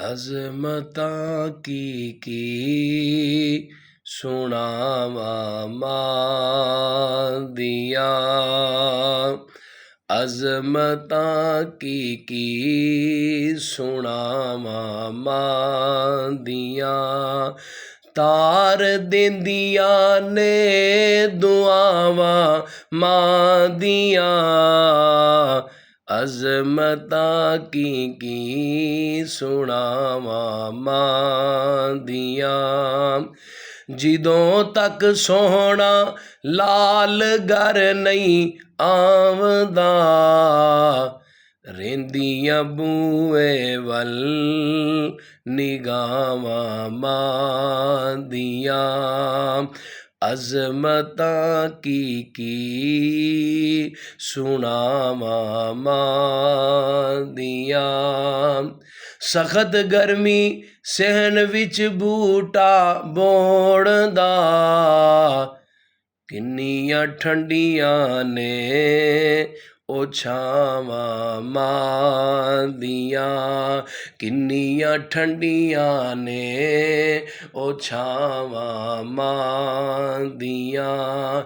ਅਜ਼ਮਤਾਂ ਕੀ ਸੁਣਾਵਾਂ ਮਾਂ ਦੀਆਂ, ਅਜ਼ਮਤਾਂ ਕੀ ਸੁਣਾਵਾਂ ਮਾਂ ਦੀਆਂ। ਤਾਰ ਦਿੰਦੀਆਂ ਨੇ ਦੁਆਵਾਂ ਮਾਂ ਦੀਆਂ, ਅਜ਼ਮਤਾਂ ਕੀ ਸੁਣਾਵਾਂ ਮਾਂ ਦੀਆਂ। ਜਦੋਂ ਤੱਕ ਸੋਹਣਾ ਲਾਲ ਘਰ ਨਹੀਂ ਆਵਦਾ, ਰਹਿੰਦੀਆਂ ਬੂਹੇ ਵੱਲ ਨਿਗਾਹਾਂ ਮਾਂ ਦੀਆਂ। ਅਜ਼ਮਤਾਂ ਕੀ ਸੁਣਾਵਾਂ ਮਾਂ ਦੀਆਂ। ਸਖਤ ਗਰਮੀ ਸਹਿਣ ਵਿੱਚ ਬੂਟਾ ਬੋੜਦਾ, ਕਿੰਨੀਆਂ ਠੰਡੀਆਂ ਨੇ ਉਹ ਛਾਵਾਂ ਮਾਂ ਦੀਆਂ, ਕਿੰਨੀਆਂ ਠੰਡੀਆਂ ਨੇ ਉਹ ਛਾਵਾਂ ਮਾਂ ਦੀਆਂ।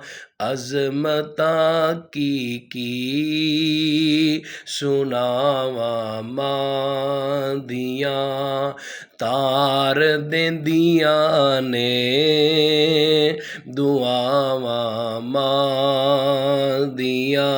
ਅਜ਼ਮਤਾਂ ਕੀ ਸੁਣਾਵਾਂ ਮਾਂ ਦੀਆਂ। ਤਾਰ ਦਿੰਦੀਆਂ ਨੇ ਦੁਆਵਾਂ ਮਾਂ ਦੀਆਂ।